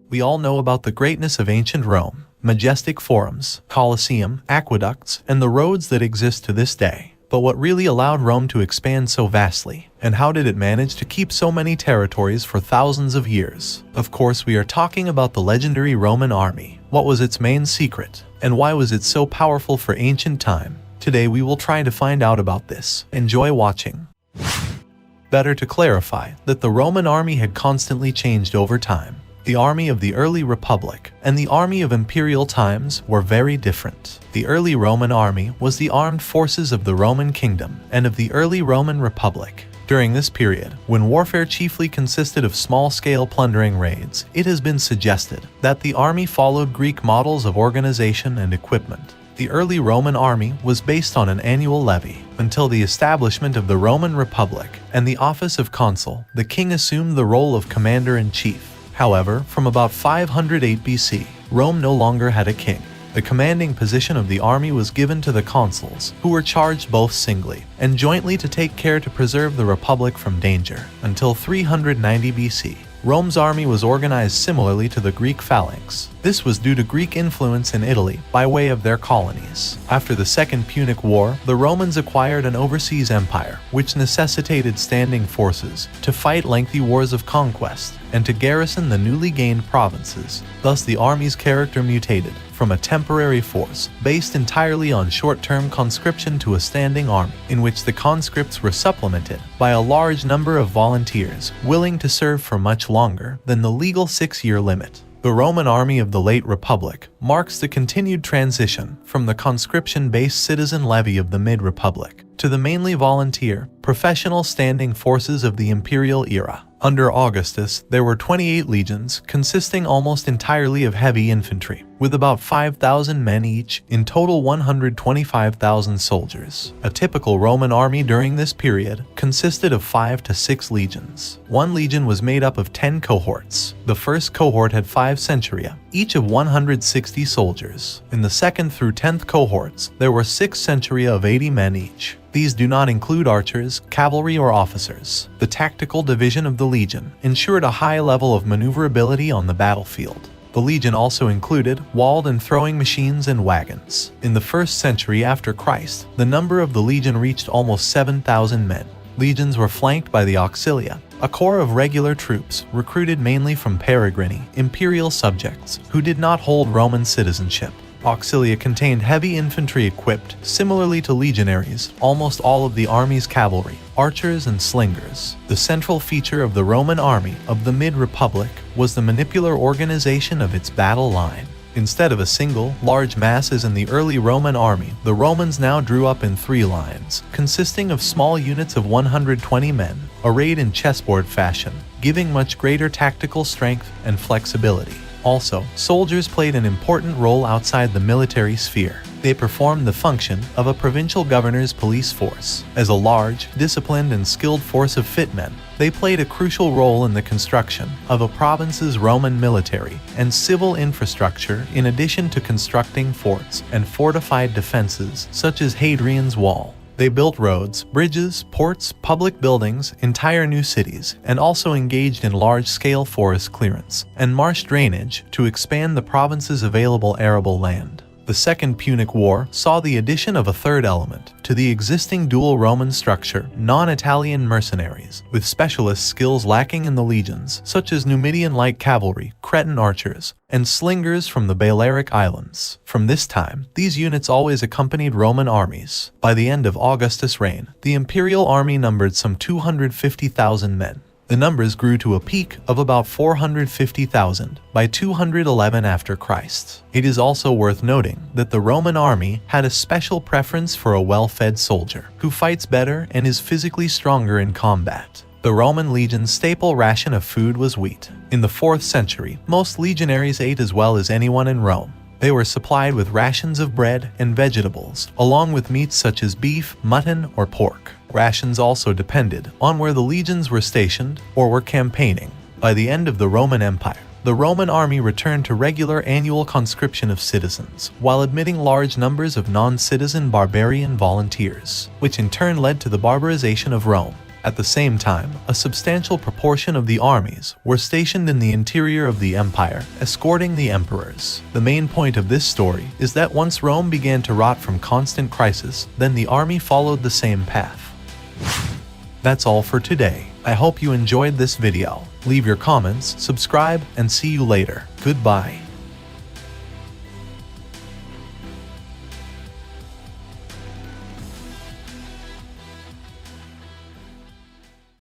We all know about the greatness of ancient Rome, majestic forums, Colosseum, aqueducts, and the roads that exist to this day. But what really allowed Rome to expand so vastly, and how did it manage to keep so many territories for thousands of years? Of course, we are talking about the legendary Roman army. What was its main secret, and why was it so powerful for ancient time? Today we will try to find out about this. Enjoy watching. Better to clarify that the Roman army had constantly changed over time. The army of the early Republic and the army of imperial times were very different. The early Roman army was the armed forces of the Roman kingdom and of the early Roman Republic. During this period, when warfare chiefly consisted of small-scale plundering raids, it has been suggested that the army followed Greek models of organization and equipment. The early Roman army was based on an annual levy. Until the establishment of the Roman Republic and the office of consul, the king assumed the role of commander-in-chief. However, from about 508 BC, Rome no longer had a king. The commanding position of the army was given to the consuls, who were charged both singly and jointly to take care to preserve the republic from danger. Until 390 BC, Rome's army was organized similarly to the Greek phalanx. This was due to Greek influence in Italy by way of their colonies. After the Second Punic War, the Romans acquired an overseas empire, which necessitated standing forces to fight lengthy wars of conquest and to garrison the newly gained provinces. Thus, the army's character mutated from a temporary force based entirely on short-term conscription to a standing army, in which the conscripts were supplemented by a large number of volunteers willing to serve for much longer than the legal 6-year limit. The Roman army of the late Republic marks the continued transition from the conscription-based citizen levy of the mid-Republic to the mainly volunteer, professional standing forces of the imperial era. Under Augustus, there were 28 legions, consisting almost entirely of heavy infantry, with about 5,000 men each, in total 125,000 soldiers. A typical Roman army during this period consisted of 5 to 6 legions. One legion was made up of 10 cohorts. The first cohort had 5 centuria, each of 160 soldiers. In the 2nd through 10th cohorts, there were 6 centuria of 80 men each. These do not include archers, cavalry, or officers. The tactical division of the legion ensured a high level of maneuverability on the battlefield. The legion also included walled and throwing machines and wagons. In the 1st century after Christ, the number of the legion reached almost 7,000 men. Legions were flanked by the auxilia, a corps of regular troops recruited mainly from peregrini, imperial subjects who did not hold Roman citizenship. Auxilia contained heavy infantry equipped, similarly to legionaries, almost all of the army's cavalry, archers and slingers. The central feature of the Roman army of the mid-Republic was the manipular organization of its battle line. Instead of a single, large mass as in the early Roman army, the Romans now drew up in 3 lines, consisting of small units of 120 men, arrayed in chessboard fashion, giving much greater tactical strength and flexibility. Also, soldiers played an important role outside the military sphere. They performed the function of a provincial governor's police force. As a large, disciplined, and skilled force of fit men, they played a crucial role in the construction of a province's Roman military and civil infrastructure, in addition to constructing forts and fortified defenses such as Hadrian's Wall. They built roads, bridges, ports, public buildings, entire new cities, and also engaged in large-scale forest clearance and marsh drainage to expand the province's available arable land. The Second Punic War saw the addition of a third element to the existing dual Roman structure: non-Italian mercenaries, with specialist skills lacking in the legions, such as Numidian light cavalry, Cretan archers, and slingers from the Balearic Islands. From this time, these units always accompanied Roman armies. By the end of Augustus' reign, the imperial army numbered some 250,000 men. The numbers grew to a peak of about 450,000 by 211 after Christ. It is also worth noting that the Roman army had a special preference for a well-fed soldier, who fights better and is physically stronger in combat. The Roman legion's staple ration of food was wheat. In the 4th century, most legionaries ate as well as anyone in Rome. They were supplied with rations of bread and vegetables, along with meats such as beef, mutton, or pork. Rations also depended on where the legions were stationed or were campaigning. By the end of the Roman Empire, the Roman army returned to regular annual conscription of citizens, while admitting large numbers of non-citizen barbarian volunteers, which in turn led to the barbarization of Rome. At the same time, a substantial proportion of the armies were stationed in the interior of the empire, escorting the emperors. The main point of this story is that once Rome began to rot from constant crisis, then the army followed the same path. That's all for today. I hope you enjoyed this video. Leave your comments, subscribe, and see you later. Goodbye.